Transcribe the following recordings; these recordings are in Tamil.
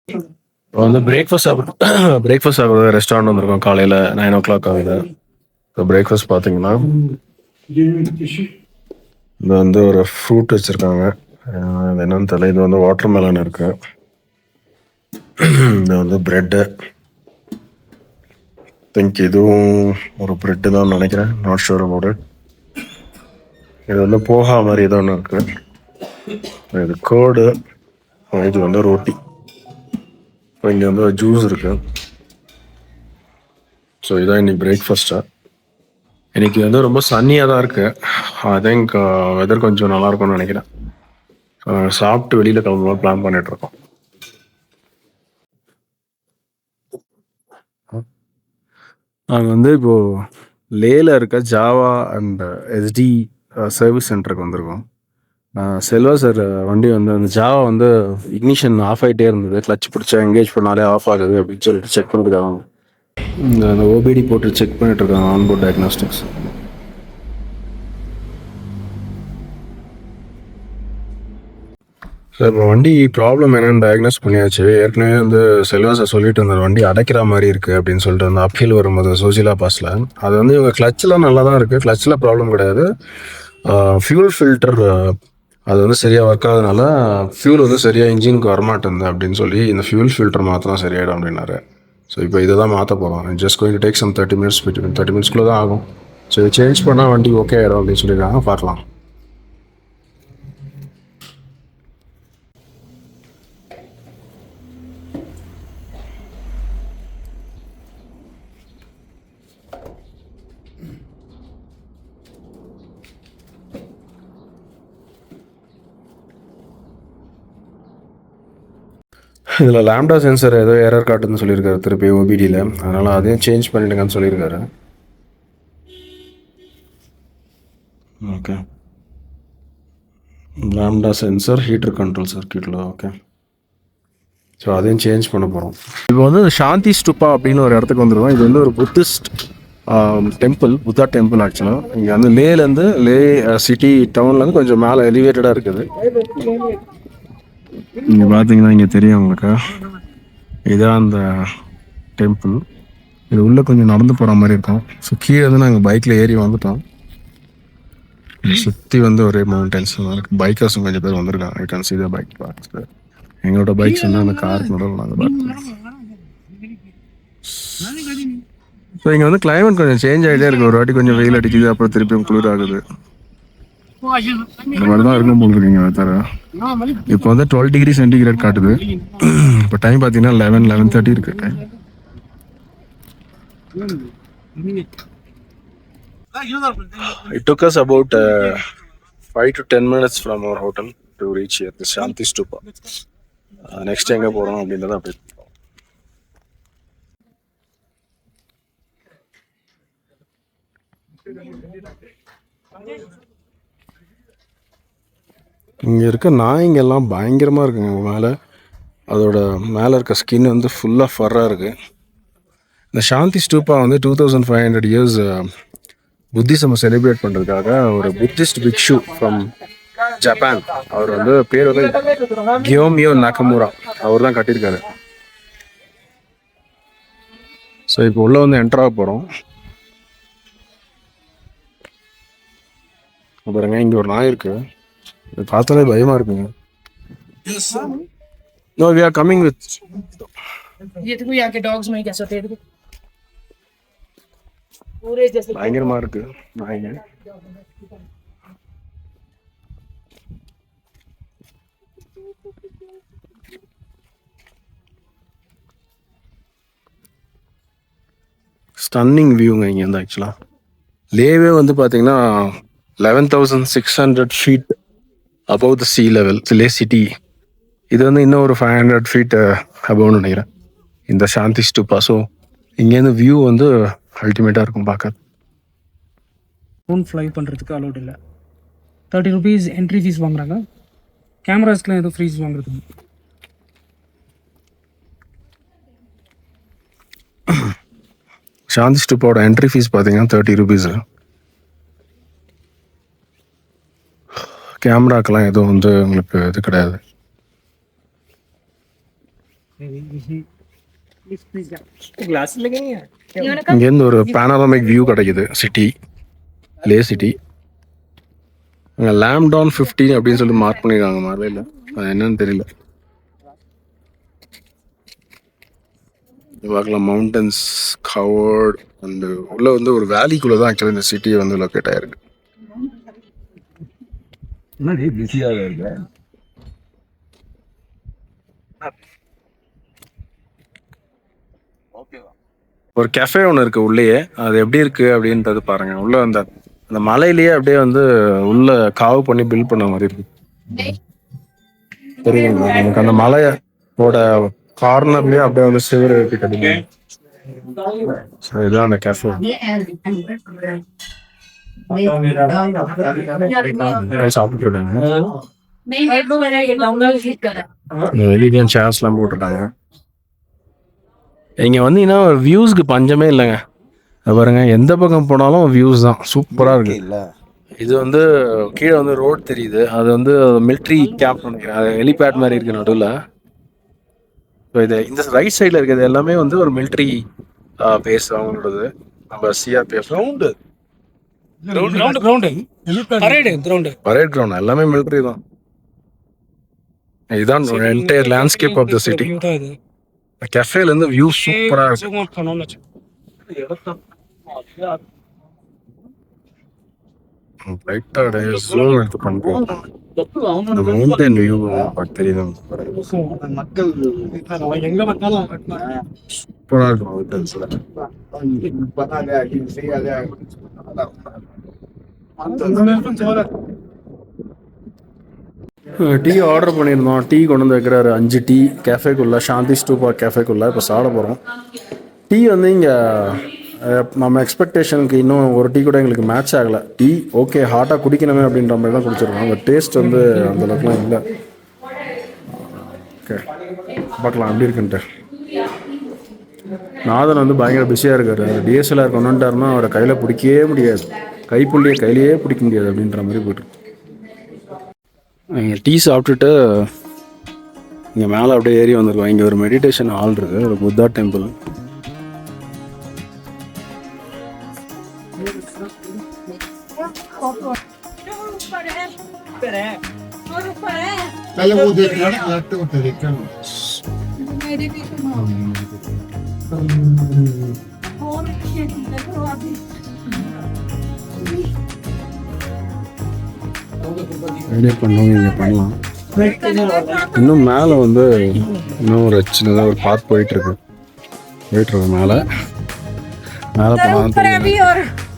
இப்போ வந்து பிரேக்ஃபாஸ்ட் சாப்பிட்றது ரெஸ்டாரண்ட் வந்திருக்கோம் காலையில் 9 o'clock ஆகுது. இப்போ பிரேக்ஃபாஸ்ட் பார்த்தீங்கன்னா இது வந்து ஒரு ஃப்ரூட் வச்சுருக்காங்க. அது என்னன்னு தெரியல. இது வந்து வாட்டர் மெலன் இருக்கு. இது வந்து பிரெட்டு. திங்க் இதுவும் ஒரு பிரெட்டு தான் நினைக்கிறேன். Not sure about it. இது வந்து போஹா மாதிரி ஏதோ ஒன்று இருக்கு. இது கேர்டு. இது வந்து ரொட்டி. இப்போ இங்கே வந்து ஜூஸ் இருக்கு. ஸோ இதான் இன்னைக்கு பிரேக்ஃபாஸ்ட்டு. இன்னைக்கு வந்து ரொம்ப சன்னியாக தான் இருக்கு. ஐ திங்க் வெதர் கொஞ்சம் நல்லா இருக்கும்னு நினைக்கிறேன். சாப்பிட்டு வெளியில் கிளம்பலாம் பிளான் பண்ணிட்டு இருக்கோம். நாங்கள் வந்து இப்போ லேல இருக்க ஜாவா அண்ட் எஸ்டி சர்வீஸ் சென்டருக்கு வந்திருக்கோம். செல்வா சார் வண்டி வந்து அந்த ஜாவா வந்து இக்னிஷன் ஆஃப் ஆகிட்டே இருந்தது. கிளச் பிடிச்சா எங்கேஜ் பண்ணாலே ஆஃப் ஆகுது அப்படின்னு சொல்லிட்டு செக் பண்ணிருக்காங்க. இந்த ஓபிடி போட்டு செக் பண்ணிட்டு இருக்காங்க ஆன்போர்ட் டயக்னாஸ்டிக்ஸ். சார் இப்போ வண்டி ப்ராப்ளம் என்னென்னு டயக்னோஸ் பண்ணியாச்சு. ஏற்கனவே வந்து செல்வா சார் சொல்லிட்டு இருந்தார் வண்டி அடைக்கிற மாதிரி இருக்குது அப்படின்னு சொல்லிட்டு அந்த அப்ஹில் வரும்போது சோசிலா பாஸில். அது வந்து இவங்க கிளச்சில் நல்லா தான் இருக்குது. கிளச்சில் ப்ராப்ளம் கிடையாது. ஃபியூல் ஃபில்டர் அது வந்து சரியாக ஒர்க் ஆகுதுனால ஃபியூல் வந்து சரியாக இன்ஜினுக்கு வரமாட்டேங்குது அப்படின்னு சொல்லி இந்த ஃபியூல் ஃபில்டர் மாற்றினா சரியாயிடும் அப்படின்னாரு. ஸோ இப்போ இதை தான் மாற்ற போகிறோம். Just going to take some 30 minutes, 30 minutesக்குள்ளே தான் ஆகும். ஸோ இதை சேஞ்ச் பண்ணால் வண்டி ஓகே ஆகிடும் அப்படின்னு சொல்லியிருக்காங்க. பார்க்கலாம். இதில் லாம்டா சென்சர் ஏதோ எரர் காட்டுன்னு சொல்லியிருக்காரு திருப்பி ஓபிடியில். அதனால் அதையும் சேஞ்ச் பண்ணிடுங்கன்னு சொல்லியிருக்காரு. Okay, lambda sensor heater control சர்க்கியூட்டில். ஓகே, ஸோ அதையும் சேஞ்ச் பண்ண போகிறோம். இப்போ வந்து சாந்தி ஸ்டூப்பா அப்படின்னு ஒரு இடத்துக்கு வந்துருக்கோம். இது வந்து ஒரு புத்திஸ்ட் டெம்பிள், புத்தா டெம்பிள். ஆக்சுவலாக இங்கே வந்து லேலேருந்து சிட்டி டவுன்லேருந்து கொஞ்சம் மேலே எலிவேட்டடாக இருக்குது. இங்கே பார்த்தீங்கன்னா இங்கே தெரியும் உங்களுக்கு, இதான் அந்த டெம்பிள். இது உள்ளே கொஞ்சம் நடந்து போகிற மாதிரி இருக்கும். ஸோ கீழே வந்து நாங்கள் பைக்கில் ஏறி வந்துட்டோம். சுற்றி வந்து ஒரே மவுண்டன்ஸ் தான் இருக்குது. பைக்கர்ஸும் கொஞ்சம் பேர் வந்திருக்காங்க. I can see the bike parks. எங்களோட பைக்ஸ் வந்து அந்த காருக்கு நடுவில் நாங்கள் பார்க்கணும். ஸோ இங்கே வந்து கிளைமேட் கொஞ்சம் சேஞ்ச் ஆகிட்டே இருக்குது. ஒரு வாட்டி கொஞ்சம் வெயில் அடிக்குது, அப்புறம் திருப்பியும் குளிர் ஆகுது. இந்த மாதிரி தான் இருக்கும் போல் இருக்கீங்க வெதர். இப்போ வந்து 12 degree centigrade காட்டுது. இப்போ டைம் பார்த்தீங்கன்னா 11:30 இருக்கு time. It took us about 5 to 10 minutes from our hotel to reach here, the Shanti Stupa. Next எங்கே போகிறோம் அப்படின்றத அப்படி. இங்கே இருக்க நாய்ங்கெல்லாம் பயங்கரமாக இருக்குங்க மேலே. அதோட மேலே இருக்க ஸ்கின் வந்து ஃபுல்லாக ஃபர்ராக இருக்குது. இந்த சாந்தி ஸ்டூப்பா வந்து 2500 years புத்திசம் செலிப்ரேட் பண்ணுறதுக்காக ஒரு புத்திஸ்ட் பிக்ஷு ஃப்ரம் ஜப்பான், அவர் வந்து பேர் வந்து கியோமியோ நகமுரா, அவர் தான் கட்டியிருக்காரு. ஸோ இப்போ உள்ளே வந்து என்ட்ராக போகிறோம். பாருங்க, இங்கே ஒரு நாய் இருக்குது. இது பார்த்தாலே பயமாக இருக்குங்க. No, we are coming with. ये देखो यहाँ के डॉग्स में कैसे होते हैं, पूरे जैसे பயங்கரமா இருக்கு நாய்ங்க. ஸ்டன்னிங் வியூங்க இங்கே இருந்து. ஆக்சுவலாக லேவே வந்து பார்த்தீங்கன்னா 11,600 feet above the sea level, Leh city. இது வந்து இன்னும் ஒரு 500 feet அபவ்னு நினைக்கிறேன் இந்த சாந்தி ஸ்டூப்பா. ஸோ இங்கேருந்து வியூ வந்து அல்டிமேட்டாக இருக்கும் பார்க்க. ஃபோன் ஃப்ளை பண்ணுறதுக்கு அலோட் இல்லை. 30 rupees என்ட்ரி ஃபீஸ் வாங்குறாங்க. கேமராஸ்க்குலாம் ஏதோ ஃப்ரீஸ் வாங்குறதுக்கு. சாந்தி ஸ்டூப்போட என்ட்ரி ஃபீஸ் பார்த்தீங்கன்னா 30 rupees. கேமராக்கெல்லாம் எதுவும் வந்து உங்களுக்கு இது கிடையாது. இங்கேருந்து ஒரு பேனராமிக் வியூ கிடைக்குது சிட்டி, லே சிட்டி. அங்கே லாம்டான் 15 அப்படின்னு சொல்லி மார்க் பண்ணியிருக்காங்க மலையில், அது என்னன்னு தெரியல. பார்க்கலாம் மவுண்டன்ஸ் கவர்ட் அண்ட் உள்ள வந்து ஒரு வேலிக்குள்ளே தான் ஆக்சுவலி இந்த சிட்டி வந்து லொக்கேட் ஆயிருக்கு. ஒரு கெஃபே ஒன்று இருக்கு உள்ளேயே, அது எப்படி இருக்கு அப்படின்றது பாருங்க. உள்ள அந்த அந்த மலையிலேயே அப்படியே வந்து உள்ள காவு பண்ணி பில்ட் பண்ண மாதிரி இருக்கு. தெரியுங்களா நமக்கு அந்த மலையோட கார்னர்லயே அப்படியே வந்து சிவர் இருக்கு கட்டிங்க. இதுதான் அந்த கெஃபே. சாப்பிட்டு வெளியே சேர்ஸ்லாம் போட்டுட்டாங்க. இங்கே வந்தீங்கன்னா வியூஸ்க்கு பஞ்சமே இல்லைங்க. பாருங்க, எந்த பக்கம் போனாலும் வியூஸ் தான், சூப்பராக இருக்கு. இது வந்து கீழே வந்து ரோட் தெரியுது, அது வந்து மிலிட்ரி கேம்ப் நினைக்கிறேன், அது ஹெலிபேட் மாதிரி இருக்கு நடுவில். ஸோ இது இந்த ரைட் சைடில் இருக்கிறது எல்லாமே வந்து ஒரு மிலிட்ரி பேஸ் அவங்களோடது. நம்ம சிஆர்பிஎஃப் பரேட் கிரவுண்ட் எல்லாமே மிலிட்ரி தான். இதுதான் entire landscape of the city. கெஃபேல இருந்து வியூ சூப்பரா இருக்கு. லைட்டா ஜூம் எடுத்து பண்றோம். அந்த மவுண்டன் வியூ தெரியுது, மக்கள் எங்க பார்த்தாலும் சூப்பரா இருக்கு மவுண்டன்ஸ்ல. டீ ஆர்டர் பண்ணியிருந்தோம், டீ கொண்டு வந்து வைக்கிறாரு. 5 டீ கேஃபேக்குள்ளே, சாந்தி ஸ்டூபா கேஃபேக்குள்ளே இப்போ சாப்பிட போகிறோம். டீ வந்து இங்கே நம்ம எக்ஸ்பெக்டேஷனுக்கு இன்னும் ஒரு டீ கூட எங்களுக்கு மேட்ச் ஆகலை. டீ ஓகே ஹாட்டாக குடிக்கணுமே அப்படின்ற மாதிரி தான் குடிச்சிருக்கோம். அந்த டேஸ்ட் வந்து அந்தளவுக்குலாம் இல்லை. ஓகே பார்க்கலாம் எப்படி இருக்குன்ட்டு. நாதன் வந்து பயங்கர பிஸியாக இருக்கார். டிஎஸ்எல்ஆர் கொண்டு வந்துட்டாருன்னா அவரை கையில் பிடிக்கவே முடியாது, கைப்புள்ளியை கையிலேயே பிடிக்க முடியாது அப்படின்ற மாதிரி போய்ட்டு. இங்கே டீ சாப்பிட்டுட்டு இங்கே மேலே அப்படியே ஏறி வந்திருக்கோம். இங்கே ஒரு மெடிடேஷன் ஹால் இருக்குது, ஒரு புத்தா டெம்பிள். பண்ணலாம். இன்னும் மேலே வந்து இன்னும் ஒரு சின்னதாக ஒரு பாத் போயிட்டுருக்கு மேலே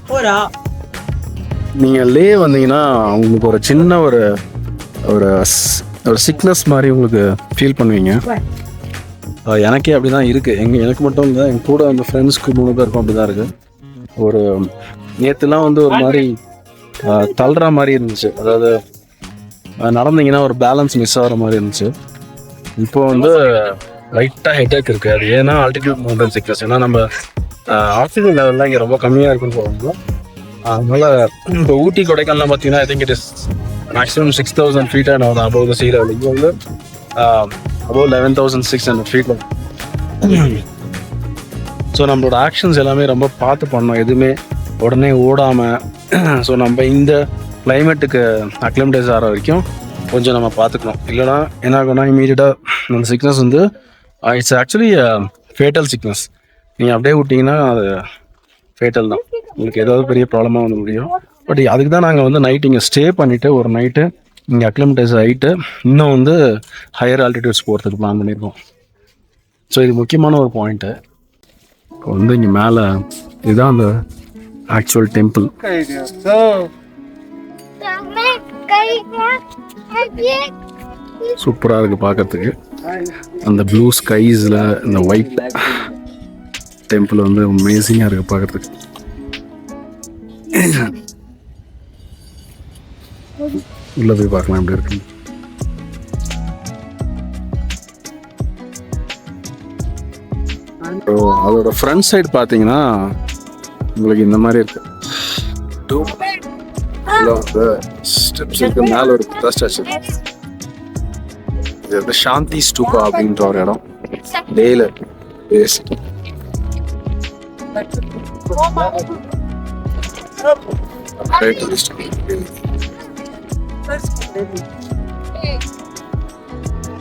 போனால். நீங்கள் லே வந்தீங்கன்னா உங்களுக்கு ஒரு சின்ன ஒரு ஒரு சிக்னஸ் மாதிரி உங்களுக்கு ஃபீல் பண்ணுவீங்க. எனக்கே அப்படி தான் இருக்குது. எனக்கு மட்டும் இல்லை, எங்கள் கூட அந்த ஃப்ரெண்ட்ஸ்க்கு 3 பேருக்கும் அப்படி தான் இருக்குது. ஒரு நேற்றுலாம் வந்து ஒரு மாதிரி தள்ளுற மாதிரி இருந்துச்சு, அதாவது நடந்தீங்கன்னா ஒரு பேலன்ஸ் மிஸ் ஆகிற மாதிரி இருந்துச்சு. இப்போ வந்து லைட்டாக ஹெட்டேக் இருக்குது. அது ஏன்னா ஆல்டிடியூட் மவுண்டன் சிக்னஸ். ஏன்னா நம்ம ஆக்சிஜன் லெவல்லாம் இங்கே ரொம்ப கம்மியாக இருக்குன்னு சொல்லுவாங்க. அதனால் இப்போ ஊட்டி கொடைக்கானலாம் பார்த்தீங்கன்னா I think it is maximum 6000 feet and above the sea level. இங்கே வந்து அபவ் 11,600 feet. ஸோ நம்மளோட ஆக்ஷன்ஸ் எல்லாமே ரொம்ப பார்த்து பண்ணோம், எதுவுமே உடனே ஓடாமல். ஸோ நம்ம இந்த கிளைமேட்டுக்கு அக்ளிமடைஸ் ஆகிற வரைக்கும் கொஞ்சம் நம்ம பார்த்துக்கணும். இல்லைனா என்ன ஆகும்னா இமீடியட்டாக அந்த சிக்னஸ் வந்து இட்ஸ் ஆக்சுவலி ஃபேட்டல் சிக்னஸ். நீங்கள் அப்படியே விட்டிங்கன்னா அது ஃபேட்டல் தான், உங்களுக்கு ஏதாவது பெரிய ப்ராப்ளமாக வந்து முடியும். பட் அதுக்கு தான் நாங்கள் வந்து நைட் இங்கே ஸ்டே பண்ணிவிட்டு ஒரு நைட்டு இங்கே அக்ளிமடைஸ் ஆகிட்டு இன்னும் வந்து ஹையர் ஆல்டிடியூட்ஸ் போகிறதுக்கு பிளான் பண்ணியிருக்கோம். ஸோ இது முக்கியமான ஒரு பாயிண்ட்டு. இப்போ வந்து இங்கே மேலே இதுதான் அந்த ஆக்சுவல் டெம்பிள். சூப்பராக இருக்குது பார்க்கறதுக்கு. அந்த ப்ளூ ஸ்கைஸில் இந்த ஒயிட் டெம்பிள் வந்து அமேசிங்காக இருக்குது பார்க்கறதுக்கு. உள்ளே போய் பார்க்கலாம் எப்படி இருக்கு. அதோட ஃப்ரண்ட் சைடு பார்த்தீங்கன்னா உங்களுக்கு இந்த மாதிரி இருக்கு. ஸ்டெப்ஸ் இருக்கு, மேலே ஒரு புத்தா ஸ்டாச்சு. இது வந்து சாந்தி ஸ்டூபா அப்படின்ற ஒரு இடம். டேல வேஸ்ட்.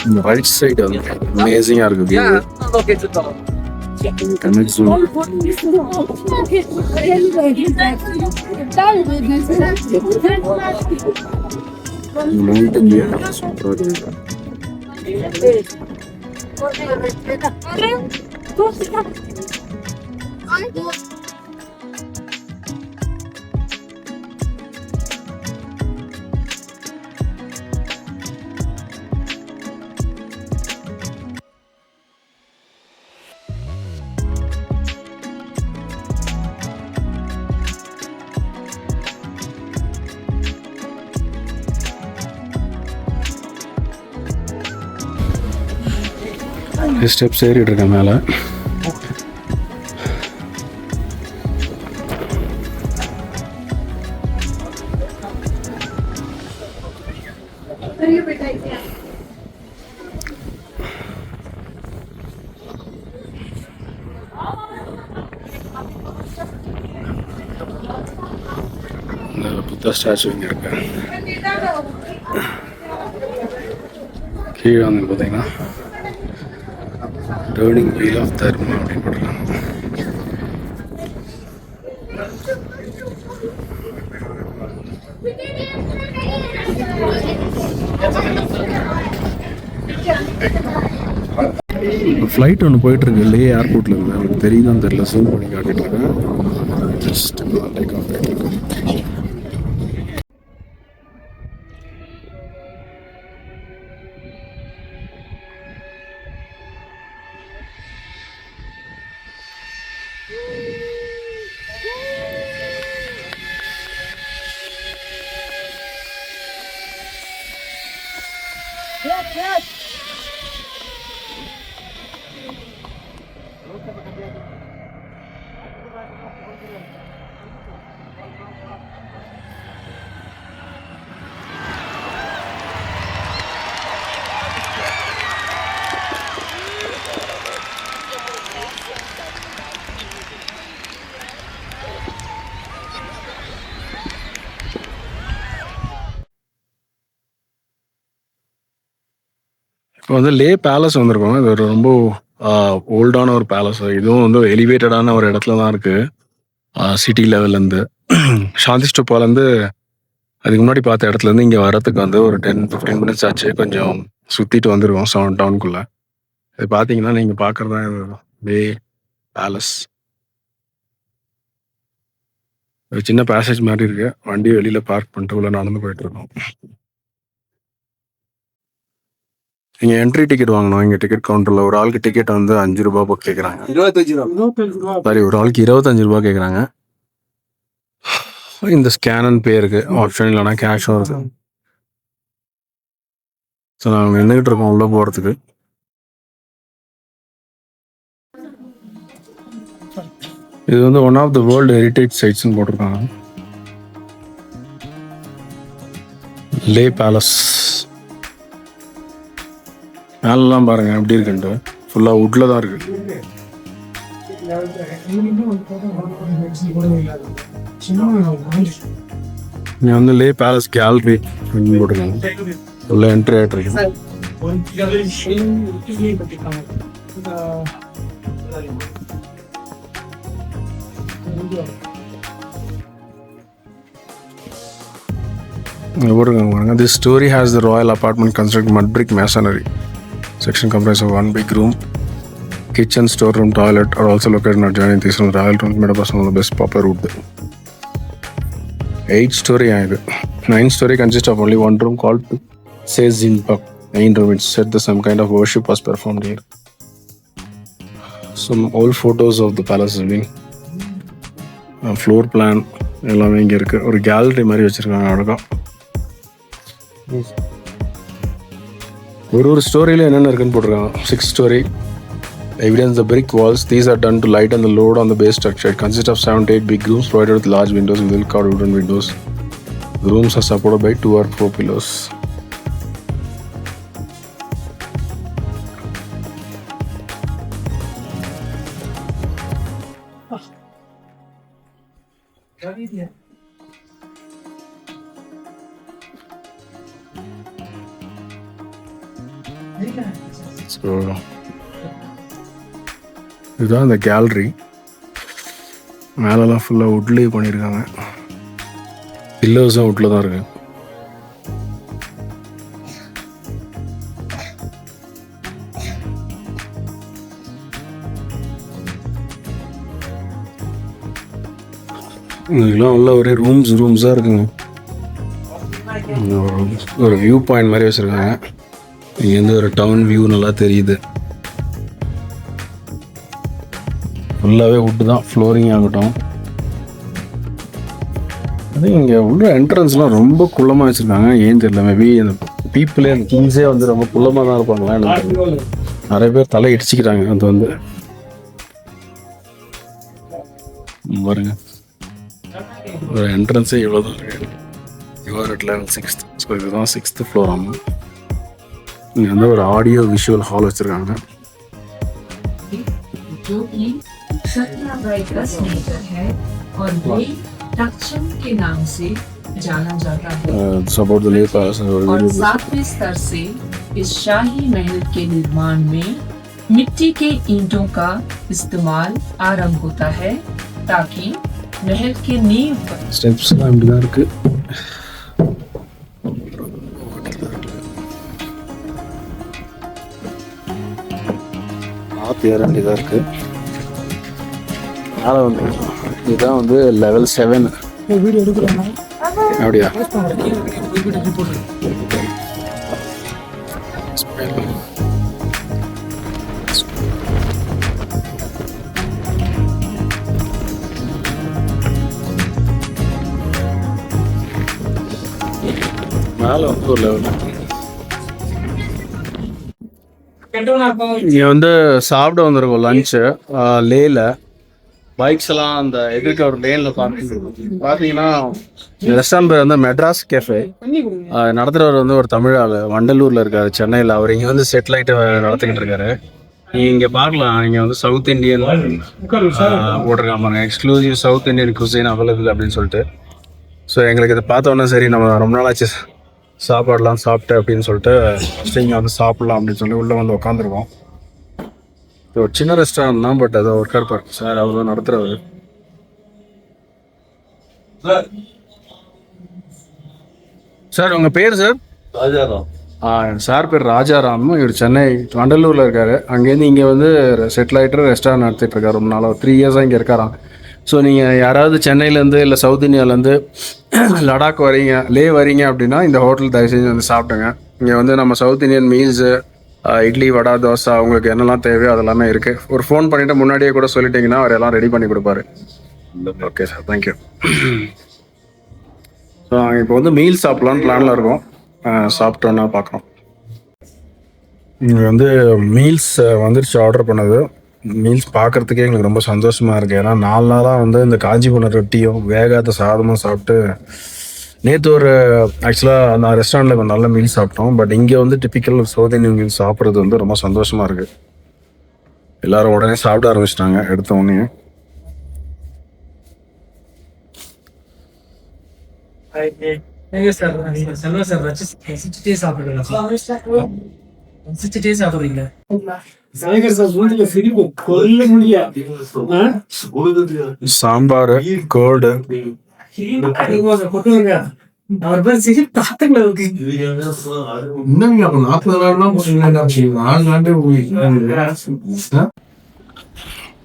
இந்த ரைட் சைடு வந்து அமேசிங்கா இருக்கு view. Connect zone. Mountain view. Super ஆ இருக்கு. ஸ்டெப்ஸ் ஏறிட்டு இருக்கேன் மேலே. புத்தா ஸ்டாச்சு இங்கே இருக்கு. கீழே வந்து பார்த்தீங்கன்னா டேர்னிங் வீல் ஆஃப் தர்மா அப்படின்னு போட்டுருக்காங்க. ஃப்ளைட் ஒன்று போயிட்டு இருக்கு லே ஏர்போர்ட்ல இருந்து. எனக்கு தெரியுதான்னு தெரியல, ஜூம் பண்ணி காட்டிட்டு இருக்கேன். ஜஸ்ட் டேக் ஆஃப் ஆகிட்டு இருக்கு. இப்போ வந்து லே பேலஸ் வந்திருக்கோம். இது ஒரு ரொம்ப ஓல்டான ஒரு பேலஸ். இதுவும் வந்து எலிவேட்டடான ஒரு இடத்துல தான் இருக்கு, சிட்டி லெவல்லேருந்து. சாந்தி ஸ்டூப்பாலேருந்து அதுக்கு முன்னாடி பார்த்த இடத்துலேருந்து இங்கே வரத்துக்கு வந்து ஒரு 10-15 மினிட்ஸ் ஆச்சு. கொஞ்சம் சுற்றிட்டு வந்துருக்கோம் டவுனுக்குள்ளே. இது பார்த்தீங்கன்னா நீங்கள் பார்க்குறது தான் லே பேலஸ். ஒரு சின்ன பேசேஜ் மாதிரி இருக்கு. வண்டி வெளியில் பார்க் பண்ணிட்டு உள்ள நடந்து போயிட்டு இருக்கோம். நீங்கள் என்ட்ரி டிக்கெட் வாங்கணும். இங்கே டிக்கெட் கவுண்டரில் ஒரு ஆளுக்கு டிக்கெட் வந்து 5 ரூபா போட்டு கேட்குறாங்க. 25 ரூபா. சாரி, ஒரு ஆளுக்கு 25 ரூபா கேட்குறாங்க. இந்த ஸ்கேனன் பே இருக்கு ஆப்ஷன், இல்லைனா கேஷும் இருக்கு. ஸோ நாங்கள் நின்றுக்கிட்டு இருக்கோம் உள்ளே போகிறதுக்கு. இது வந்து one of the world heritage சைட்ஸ்ன்னு போட்டிருக்காங்க. லே பேலஸ் மேலாம் பாருங்க எப்படி இருக்குன்ட்டு. ஃபுல்லாக வுட்ல தான் இருக்கு. இங்கே வந்து லே பேலஸ் கேலரி போட்டிருக்காங்க. உள்ள என்ட்ரி ஆகிட்டு இருக்கு. This story has the royal apartment constructed mud brick masonry. Section comprised of one big room, kitchen, storeroom, toilet are also located in adjoining these rooms. Royal rooms made up of some of the best poplar wood. 8-story ஆகுது. 9-story consists of only one room called Sezin-pak. 9 room, it's said that some kind of worship was performed here. Some old photos of the palace have been floor plan எல்லாமே இங்கே இருக்கு. ஒரு கேலரி மாதிரி வச்சிருக்காங்க அழகா. ஒரு ஸ்டோரியில் என்னென்ன இருக்குன்னு போட்டிருக்காங்க. 6 story. Evidence the brick walls. These are done to lighten the load on the base structure. It consists of 7 to 8 big rooms provided with large windows with well-carved wooden windows. The rooms are supported by 2 or 4 pillars. So இதுதான் இந்த கேலரி. மேலெல்லாம் ஃபுல்லாக வுட்லேயே பண்ணியிருக்காங்க. பில்லர்ஸும் வுட்டில் தான் இருக்கு. இதெல்லாம் உள்ள ஒரே ரூம்ஸாக இருக்குங்க. ஒரு வியூ பாயிண்ட் மாதிரி வச்சுருக்காங்க. இங்கேருந்து ஒரு டவுன் வியூ நல்லா தெரியுது. ஃபுல்லாகவே வுட்டு தான், ஃப்ளோரிங் ஆகட்டும். அதே இங்கே உள்ள என்ட்ரன்ஸ்லாம் ரொம்ப குள்ளமாக வச்சுருக்காங்க. ஏன் தெரியல, மேபி அந்த பீப்புளே அந்த கிங்ஸே வந்து ரொம்ப குள்ளமாக தான் இருப்பாங்களா. நிறைய பேர் தலை இடிச்சிக்கிறாங்க. அது வந்து பாருங்க, ஒரு என்ட்ரன்ஸே இவ்வளோ தான் இருக்கு. Your at level 6th. So இதுதான் 6th ஃப்ளோர். ஆமாம், இங்கே வந்து ஒரு ஆடியோ விஷுவல் ஹால் வச்சுருக்காங்க. सपोर्ट लिए पास और 7वें स्तर से इस शाही महल के निर्माण में मिट्टी के ईंटों का इस्तेमाल आरंभ होता है ताकि महल के नींव पर स्टेप्स இப்படிதான் இருக்கு. ஏற வேண்டியதாக இருக்கு. மேலே வந்து இதுதான் வந்து லெவல் 7. வீடியோ எடுக்கிறோம். அப்படியா? மேலே வந்து ஒரு லெவல். இங்கே வந்து சாப்பிட வந்திருக்கோம் லஞ்சு லேல. பைக்ஸ் எல்லாம் அந்த எதிர்க்க ஒரு லேனில் பார்த்தீங்கன்னா ரெஸ்டாரண்ட் பேர் வந்து மெட்ராஸ் கேஃபே. நடத்துகிறவர் வந்து ஒரு தமிழ் ஆள், வண்டலூரில் இருக்கார், சென்னையில். அவர் இங்கே வந்து செட்டில் ஆகிட்டு நடத்திக்கிட்டு இருக்காரு. நீங்கள் இங்கே பார்க்கலாம், இங்கே வந்து சவுத் இண்டியன் போட்டிருக்காங்க, exclusive south Indian cuisine available அப்படின்னு சொல்லிட்டு. ஸோ எங்களுக்கு இதை பார்த்தோன்னே சரி, நம்ம ரொம்ப நாளாச்சு சாப்பாடெலாம் சாப்பிட்டு அப்படின்னு சொல்லிட்டு ஃபஸ்ட்டு இங்கே வந்து சாப்பிட்லாம் அப்படின்னு சொல்லி உள்ளே வந்து உட்காந்துருக்கோம். ஒரு சின்ன ரெஸ்டாரண்ட் தான், பட் அதை ஒர்க்காக இருப்பார் சார், அவர் தான் நடத்துகிறவர். சார் உங்கள் பேர் சார்? ராஜாராம். சார் பேர் ராஜாராம். இவர் சென்னை வண்டலூரில் இருக்கார். அங்கேருந்து இங்கே வந்து செட்டில் ஆகிட்டு ரெஸ்டாரண்ட் நடத்திட்டு இருக்காரு. ரொம்ப நாளாக 3 இயர்ஸாக இங்கே இருக்காராம். ஸோ நீங்கள் யாராவது சென்னையிலேருந்து இல்லை சவுத் இந்தியாவிலேருந்து லடாக் வரீங்க, லே வரீங்க அப்படின்னா இந்த ஹோட்டல் தயவு செஞ்சு வந்து சாப்பிடுங்க. இங்கே வந்து நம்ம சவுத் இந்தியன் மீல்ஸு, இட்லி, வடை, தோசை, அவங்களுக்கு என்னெல்லாம் தேவையோ அதெல்லாமே இருக்குது. ஒரு ஃபோன் பண்ணிவிட்டு முன்னாடியே கூட சொல்லிட்டிங்கன்னா அவர் எல்லாம் ரெடி பண்ணி கொடுப்பாரு. Okay sir, thank you. ஸோ இப்போ வந்து மீல் சாப்பிட்லான்னு பிளானில் இருக்கோம். சாப்பிட்டோன்னா பார்க்குறோம். இங்கே வந்து மீல்ஸ் வந்துருச்சு, ஆர்டர் பண்ணது. மீல்ஸ் பார்க்குறதுக்கே எங்களுக்கு ரொம்ப சந்தோஷமாக இருக்குது. ஏன்னா 4 நாளாக வந்து இந்த காஞ்சிபுரம் ரொட்டியும் வேகாத சாதமும் சாப்பிட்டு, நேற்று ஒரு ஆக்சுவலாக அந்த ரெஸ்டாரண்ட்டில் கொஞ்சம் நல்ல மீல் சாப்பிட்டோம். பட் இங்கே வந்து டிப்பிக்கல் சவுத் இந்தியன் மீல் சாப்பிட்றது வந்து ரொம்ப சந்தோஷமாக இருக்குது. எல்லோரும் உடனே சாப்பிட ஆரம்பிச்சிட்டாங்க எடுத்த உடனே. சாம்பார், கோல்டு,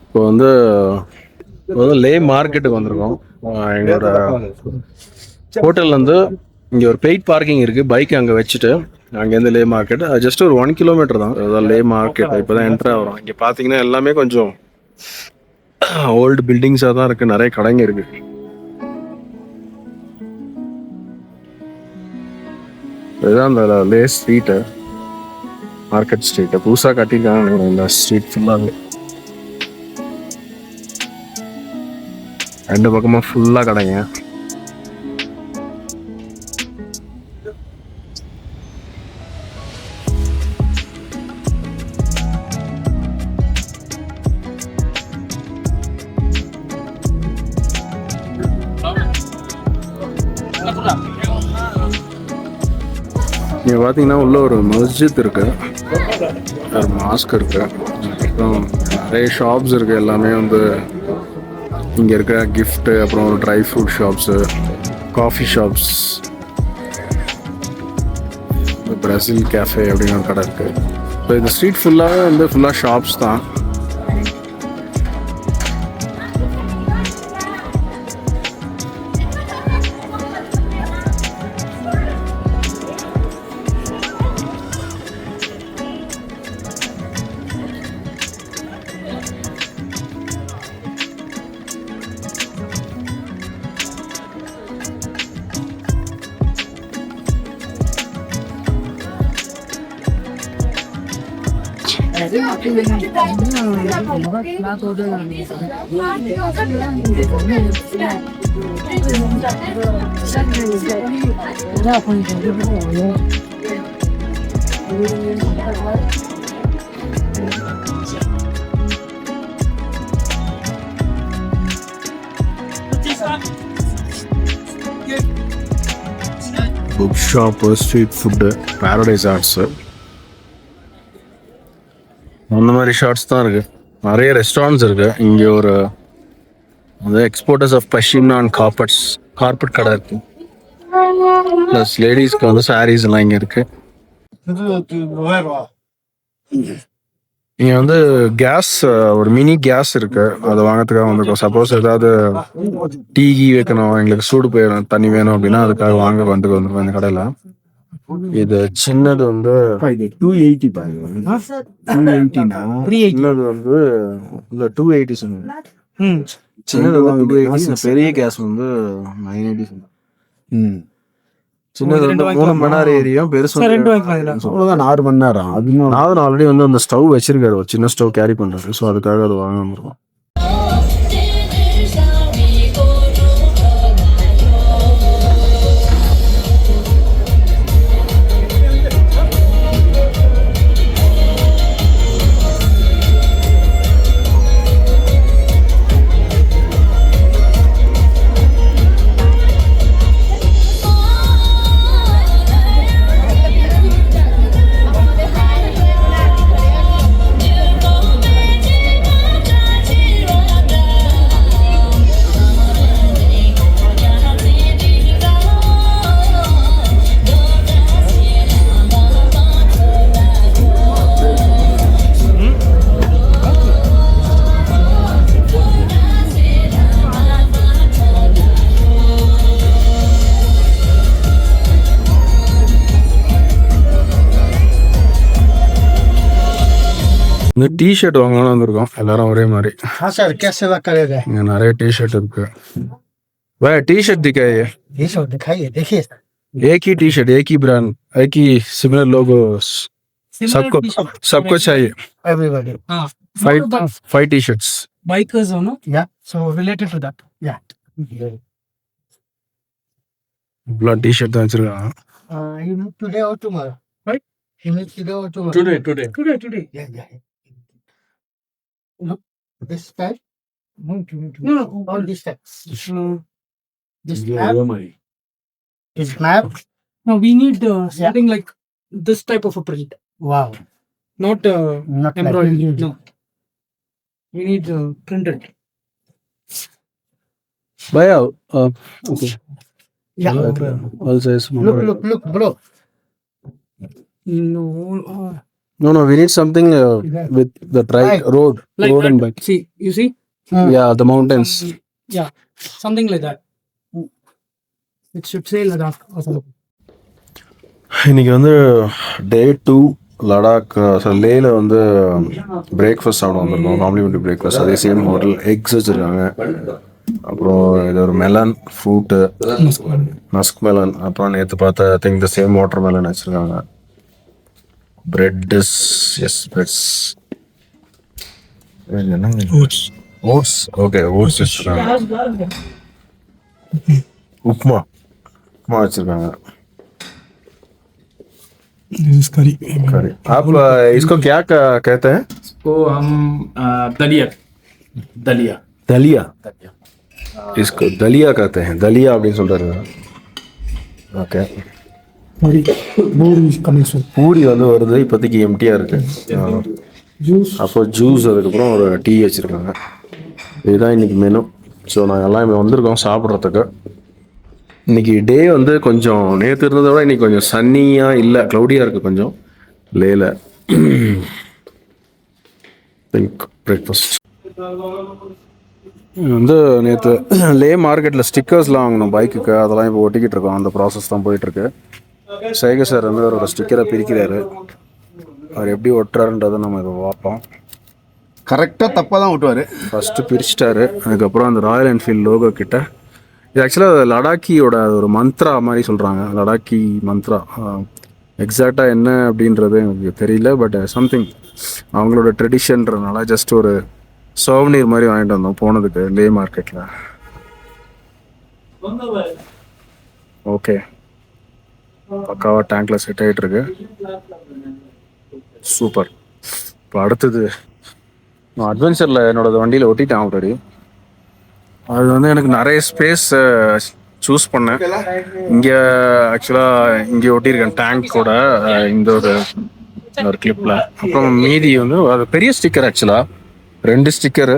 இப்போ வந்து லே மார்க்கெட்டுக்கு வந்திருக்கோம். எங்களோட ஹோட்டல்லேருந்து இங்கே ஒரு பெய்ட் பார்க்கிங் இருக்குது. பைக் அங்கே வச்சுட்டு அங்கேருந்து லே மார்க்கெட் ஜஸ்ட் ஒரு 1 கிலோமீட்டர் தான். அதான் லே மார்க்கெட். இப்போ தான் என்ட்ரு ஆகிறோம். இங்கே பார்த்தீங்கன்னா எல்லாமே கொஞ்சம் ஓல்டு பில்டிங்ஸாக தான் இருக்குது. நிறைய கடைங்க இருக்குது. இதுதான் அந்த லே ஸ்ட்ரீட்டு, மார்க்கெட் ஸ்ட்ரீட்டு. புதுசாக கட்டியிருக்காங்க இந்த ஸ்ட்ரீட் ஃபுல்லாகவே. 2 பக்கமாக ஃபுல்லாக கடைங்க. இங்கே பார்த்தீங்கன்னா உள்ள ஒரு மஸ்ஜித் இருக்கு, ஒரு மாஸ்க் இருக்கு, அப்புறம் நிறைய ஷாப்ஸ் இருக்கு. எல்லாமே வந்து இங்கே இருக்க கிஃப்ட்டு, அப்புறம் ஒரு dry fruit shops, coffee shops, Brazil cafe அப்படின்னு ஒரு கடை இருக்கு. ஸோ இந்த ஸ்ட்ரீட் ஃபுல்லாகவே வந்து ஃபுல்லாக ஷாப்ஸ் தான். Book shop, street food, paradise arts, அந்த மாதிரி ஷார்ட்ஸ் தான் இருக்குது. நிறைய ரெஸ்டாரண்ட்ஸ் இருக்குது. இங்கே ஒரு அது exporters of pashmina and carpet கடை இருக்குது. ப்ளஸ் லேடிஸ்க்கு வந்து சாரீஸ் எல்லாம் இங்கே இருக்குது. இங்கே வந்து கேஸ், ஒரு மினி கேஸ் இருக்குது, அதை வாங்கிறதுக்காக வந்திருக்கோம். சப்போஸ் ஏதாவது டீ வைக்கணும், எங்களுக்கு சூடு போயிடும், தண்ணி வேணும் அப்படின்னா அதுக்காக வாங்க வந்துருக்கோம் இந்த கடையில். இது சின்னது வந்து 280 சின்னது வந்து இல்லை 280 சொன்னது. சின்னது வந்து 280, பெரிய கேஸ் வந்து 980 சொன்னது. சின்னது வந்து 3 மணி நேரம் ஏரியும், பெருசு 6 மணி நேரம். அது ஆல்ரெடி வந்து அந்த ஸ்டவ் வச்சிருக்காரு, ஒரு சின்ன ஸ்டவ் கேரி பண்றாரு. ஸோ அதுக்காக அது வாங்க வந்துருக்கோம். இந்த டிஷர்ட் வாங்கலாம்னு வந்திருக்கோம், எல்லாரும் ஒரே மாதிரி. இங்க நிறைய டிஷர்ட் இருக்கு. भाई टी-शर्ट दिखाइए, देखिए एक ही टी-शर्ट, एक ही ब्रांड, एक ही सिमिलर लोगो, सबको चाहिए. everybody. Five t-shirts. Bikers or no? Yeah. So related to that. Yeah. Blood T shirt தான் வச்சிருக்காங்க. You need today or tomorrow? Right? You need today or tomorrow? Today. Yeah. Look, this type. No. All these types. This map is map. No, we need something like this type of a print. Wow. Not Not embroidered. like No. We need printed. भैया okay. Yeah. All size. Look, bro. No, we need something with the right road Like and that. bike. See, you see? Yeah, the mountains. Yeah, something like that. It should say Ladakh or something. இன்னைக்கு வந்து டே 2 லடாக். லேயில் வந்து பிரேக்ஃபாஸ்ட் சாப்பிட வந்திருக்கோம், காம்ப்ளிமெண்ட்ரி பிரேக்ஃபாஸ்ட். அதே சேம் ஹோட்டல், எக்ஸ் வச்சுருக்காங்க. அப்புறம் இது ஒரு மெலன் ஃப்ரூட்டு, மஸ்க் மெலன். அப்புறம் நேற்று பார்த்த I think the same water melon வச்சுருக்காங்க. Breads, yes breads, oats. Okay, oats வச்சுருக்காங்க. உப்மா வச்சுருக்காங்க. करी आप इसको क्या कहते हैं? इसको हम दलिया दलिया. इसको दलिया कहते हैं. दलिया அப்படின்னு சொல்றாரு. Okay, Sorry. More is coming soon. Puri வந்து வருது, இப்போதைக்கு எம்டியாக இருக்குது. Juice. அப்போ ஜூஸ், அதுக்கப்புறம் ஒரு டீ வச்சுருக்காங்க. இதுதான் இன்றைக்கி மெனு. ஸோ நாங்கள் எல்லாம் இப்போ வந்திருக்கோம் சாப்பிட்றதுக்கு. இன்றைக்கி டே வந்து கொஞ்சம் நேற்று இருந்ததை விட இன்றைக்கி கொஞ்சம் சன்னியாக இல்லை, க்ளவுடியாக இருக்குது கொஞ்சம் லேல. பிங்க் பிரேக்ஃபாஸ்ட் வந்து நேற்று லே மார்க்கெட்டில் ஸ்டிக்கர்ஸ்லாம் வாங்கணும் பைக்குக்கு, அதெல்லாம் இப்போ ஒட்டிக்கிட்டு இருக்கோம். அந்த ப்ராசஸ் தான் போயிட்டுருக்கு. சேகர் சார் வந்து அவரோட ஸ்டிக்கரை பிரிக்கிறாரு. அவர் எப்படி ஒட்டுறாருன்றதை நம்ம இப்போ பார்ப்போம். கரெக்டாக தப்பாக தான் ஓட்டுவார். ஃபஸ்ட்டு பிரிச்சிட்டாரு. அதுக்கப்புறம் அந்த ராயல் என்ஃபீல்டு லோகோ கிட்ட, இது ஆக்சுவலாக லடாக்கியோட ஒரு மந்த்ரா மாதிரி சொல்கிறாங்க, லடாக்கி மந்த்ரா. எக்ஸாக்டாக என்ன அப்படின்றது எனக்கு தெரியல, பட் சம்திங் அவங்களோட ட்ரெடிஷன்றதுனால ஜஸ்ட் ஒரு சோவனீர் மாதிரி வாங்கிட்டு வந்தோம் போனதுக்கு லே மார்க்கெட்டில். ஓகே, பக்காவாக டேங்க்கில் செட் ஆகிட்டு இருக்கு. சூப்பர். இப்போ அடுத்தது நான் அட்வென்ச்சரில் என்னோட வண்டியில் ஒட்டிட்டேன் ஆல்ரெடி. அது வந்து எனக்கு நிறைய ஸ்பேஸ் சூஸ் பண்ணேன். இங்கே ஆக்சுவலாக இங்கே ஒட்டியிருக்கேன் டேங்கோட இந்த ஒரு கிளிப்பில். அப்புறம் மீதி வந்து அது பெரிய ஸ்டிக்கர், ஆக்சுவலாக 2 ஸ்டிக்கரு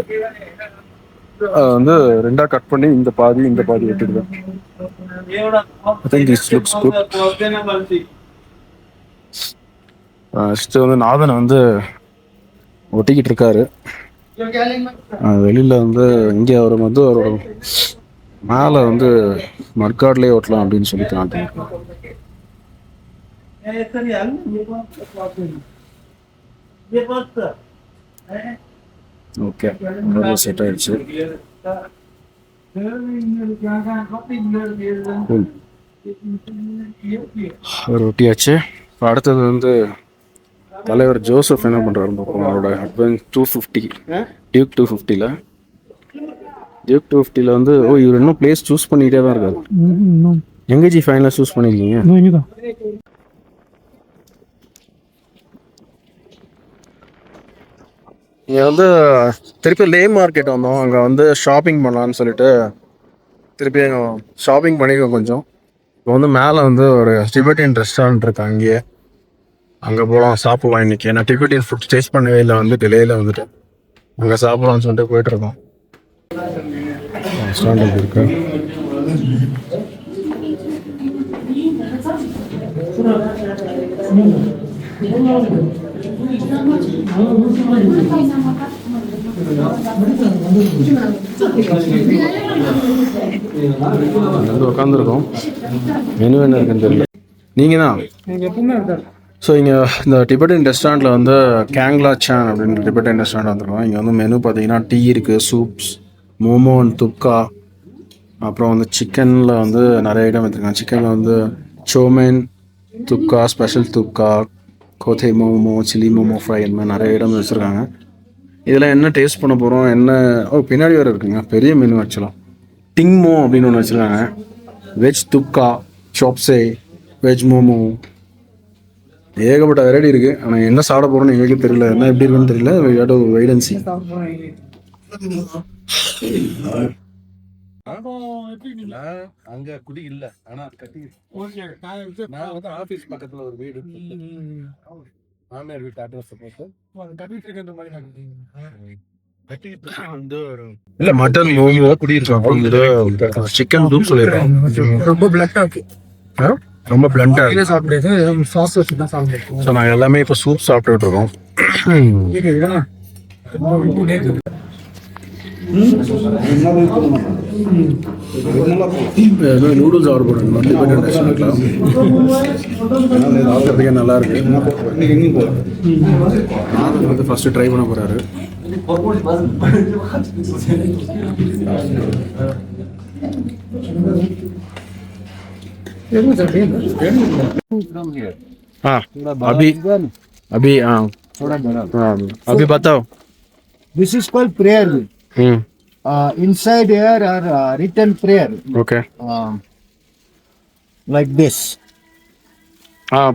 வந்து 2ஆக கட் பண்ணி இந்த பாதி ஒட்டிருக்கேன். I think this looks good. First வந்து நாதன் வந்து ஒட்டிக்கிட்டு இருக்காரு. வெளியில் வந்து இங்கே அவர் வந்து அவரோட மேலே வந்து மட்காட்லேயே ஓட்டலாம் அப்படின்னு சொல்லி காட்டுறேன். ஓகே, செட் ஆயிடுச்சு. அவர் ஒட்டியாச்சு. இப்போ அடுத்தது வந்து தலைவர் ஜோசப் என்ன பண்ணுறாரு பார்ப்போம். அவரோட அட்வென்ச் 250 டியூக் 250ல வந்து இவர் இன்னும் பிளேஸ் சூஸ் பண்ணிக்கிட்டே தான் இருக்காரு. எங்கே ஜி ஃபைனலாக சூஸ் பண்ணியிருக்கீங்க? இங்கே வந்து திருப்பி லே மார்க்கெட் வந்தோம். அங்கே வந்து ஷாப்பிங் பண்ணலான்னு சொல்லிட்டு திருப்பி அங்கே ஷாப்பிங் பண்ணியிருக்கோம் கொஞ்சம். இப்போ வந்து மேலே வந்து ஒரு டிபெட்டியன் ரெஸ்டாரண்ட் இருக்கு, அங்கே போகலாம் சாப்பிடலாம் இன்றைக்கி. ஏன்னா டிபெட்டியன் ஃபுட் டேஸ்ட் பண்ணவே இல்லை, வந்து டிலேயில் வந்துட்டு அங்கே சாப்பிடலாம்னு சொல்லிட்டு போயிட்டுருக்கோம். ரெஸ்டாரண்ட் இருக்கு. வந்து உட்காந்துருக்கோம். மெனு என்ன இருக்குன்னு தெரியல. நீங்கள் தான் ஸோ இங்கே இந்த டிபெட்டியன் ரெஸ்டாரண்ட்டில் வந்து கேங்லா சான் அப்படின்ற டிபெட்டியன் ரெஸ்டாரண்ட் வந்துருக்கோம். இங்கே வந்து மெனு பார்த்தீங்கன்னா டீ இருக்குது, சூப்ஸ், மோமோ அண்ட் துப்கா, அப்புறம் வந்து சிக்கனில் வந்து நிறைய ஐட்டம் வச்சுருக்காங்க. சிக்கனில் வந்து சோமேன் துப்கா, special துப்கா, கோத்தே momo, chilli momo fry, இந்த மாதிரி நிறைய ஐட்டம் வச்சுருக்காங்க. இதெல்லாம் என்ன டேஸ்ட் பண்ண போகிறோம், என்ன பின்னாடி வேறு இருக்குங்க பெரிய மெனு. ஆக்சுவலாக டிங்மோ அப்படின்னு ஒன்று வச்சுருக்காங்க. வெஜ் துப்கா, சாப்ஸே, வெஜ் மோமோ, ஏகப்பட்ட வெரைட்டி இருக்குது. ஆனால் என்ன சாப்பிட போகிறோன்னு எங்களுக்கு தெரியல, என்ன எப்படி இருக்குன்னு தெரியல. வெயிட் அண்ட் சீ. அங்கே குடி இல்லை, ஆனால் கட்டி நான் வந்து ஆஃபீஸ் பக்கத்தில் ஒரு வீடு, மாமியார் வீட்டு அட்ரஸ் போட்டு கட்டிட்டு இருக்கின்ற மாதிரி இல்லை. மட்டன் மோமோ குடியிருக்கோம். சிக்கன் தூப் சொல்லியிருக்கோம். ரொம்ப பிளட்டாக இருக்கு, ரொம்ப பிளண்டாக இருக்கு. சாப்பிடுறது சாஸ் வச்சு தான் சாப்பிடுவோம். ஸோ நாங்கள் எல்லாமே இப்போ சூப் சாப்பிட்டுட்டு இருக்கோம். நூடுல்ஸ் ஆர்டர் பண்ணுங்க, சாப்பிட்றதுக்கே நல்லா இருக்கு. நான் வந்து ஃபர்ஸ்ட் ட்ரை பண்ண போறாரு. अभी बताओ. This is called prayer wheel. Inside here are written prayer. Okay. Like this.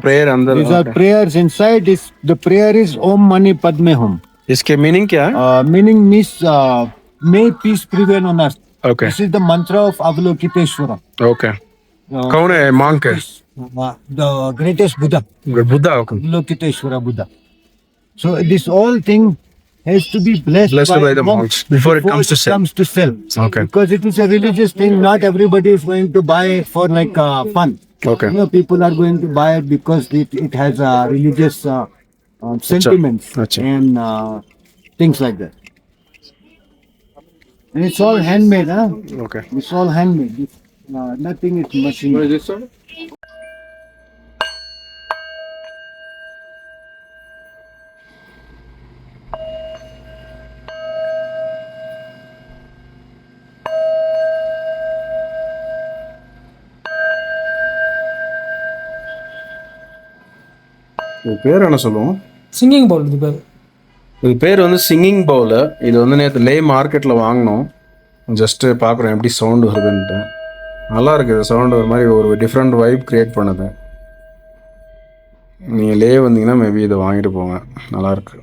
Prayer अंदर. These are prayers inside. The prayer is Om Mani Padme Hum. इसके मीनिंग क्या है? Meaning means may peace prevail on earth. Okay. This is the mantra of Avalokiteshvara. Okay. कौन है मांग के? the greatest Buddha, Buddha okay. Lokiteshvara Buddha. So this whole thing has to be blessed by the monks before it comes to sell. Okay. Because it is a religious thing. Not everybody is going to buy it for like fun. Okay. You know, people are going to buy it because it has religious sentiments Acha. and things like that. And it's all handmade, huh? Okay. It's all handmade. Nothing is machine. இது பேர் என்ன சொல்லுவோம்? சிங்கிங் பவுல் இது பேர். இது பேர் வந்து சிங்கிங் பவுலு. இது வந்து நேற்று லே மார்க்கெட்டில் வாங்கினோம். ஜஸ்ட்டு பார்க்குறோம் எப்படி சவுண்டு வருதுன்ட்டு. நல்லா இருக்குது சவுண்டு, ஒரு மாதிரி ஒரு டிஃப்ரெண்ட் வைப் க்ரியேட் பண்ணுது. நீங்கள் லே வந்தீங்கன்னா மேபி இதை வாங்கிட்டு போங்க, நல்லாயிருக்கு.